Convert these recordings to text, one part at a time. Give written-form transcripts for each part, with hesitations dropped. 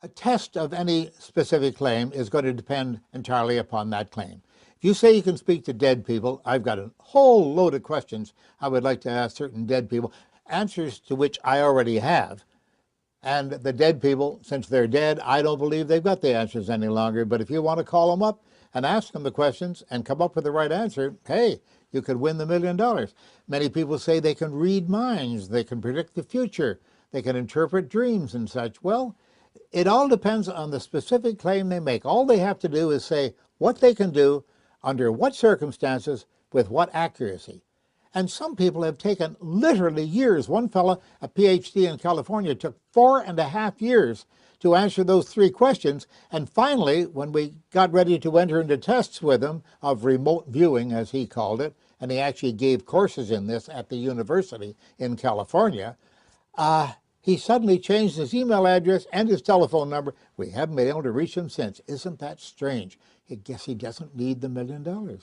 A test of any specific claim is going to depend entirely upon that claim. If you say you can speak to dead people, I've got a whole load of questions I would like to ask certain dead people, answers to which I already have. And the dead people, since they're dead, I don't believe they've got the answers any longer. But if you want to call them up and ask them the questions and come up with the right answer, hey, you could win the $1 million. Many people say they can read minds, they can predict the future, they can interpret dreams and such. Well, it all depends on the specific claim they make. All they have to do is say what they can do, under what circumstances, with what accuracy. And some people have taken literally years. One fellow, a PhD in California, took 4.5 years to answer those 3 questions. And finally, when we got ready to enter into tests with him of remote viewing, as he called it, and he actually gave courses in this at the university in California, he suddenly changed his email address and his telephone number. We haven't been able to reach him since. Isn't that strange? I guess he doesn't need the $1 million.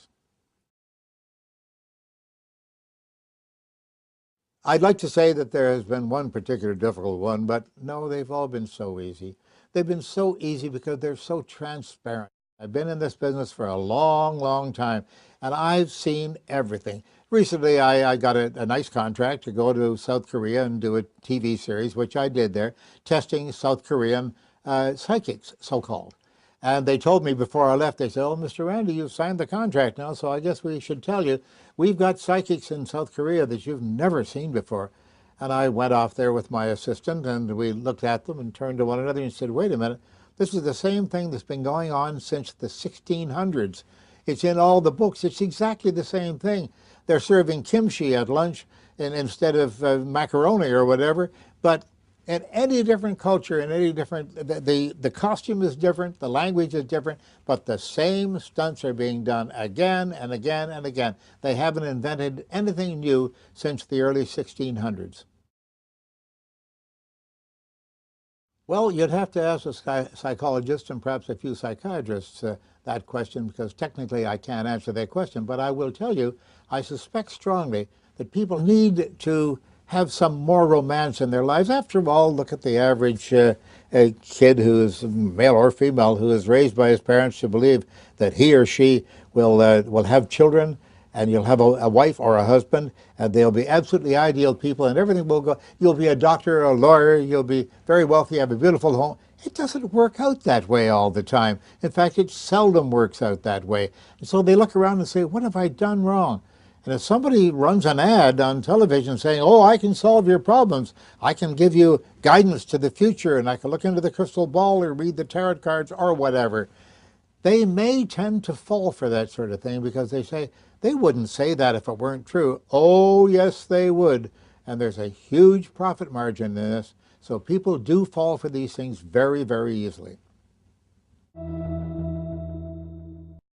I'd like to say that there has been one particular difficult one, but no, they've all been so easy. They've been so easy because they're so transparent. I've been in this business for a long, long time, and I've seen everything. Recently, I got a nice contract to go to South Korea and do a TV series, which I did there, testing South Korean psychics, so-called. And they told me before I left, they said, oh, Mr. Randi, you've signed the contract now, so I guess we should tell you, we've got psychics in South Korea that you've never seen before. And I went off there with my assistant, and we looked at them and turned to one another and said, wait a minute, this is the same thing that's been going on since the 1600s. It's in all the books. It's exactly the same thing. They're serving kimchi at lunch instead of macaroni or whatever, but in any different culture, in any different, the costume is different, the language is different, but the same stunts are being done again and again and again. They haven't invented anything new since the early 1600s. Well, you'd have to ask a psychologist and perhaps a few psychiatrists that question, because technically I can't answer that question. But I will tell you, I suspect strongly that people need to have some more romance in their lives. After all, look at the average kid who is male or female who is raised by his parents to believe that he or she will have children, and you'll have a wife or a husband, and they'll be absolutely ideal people, and everything will go. You'll be a doctor or a lawyer, you'll be very wealthy, have a beautiful home. It doesn't work out that way all the time. In fact, it seldom works out that way. And so they look around and say, what have I done wrong? And if somebody runs an ad on television saying, oh, I can solve your problems, I can give you guidance to the future, and I can look into the crystal ball or read the tarot cards or whatever, they may tend to fall for that sort of thing, because they say, they wouldn't say that if it weren't true. Oh, yes, they would. And there's a huge profit margin in this. So people do fall for these things very, very easily.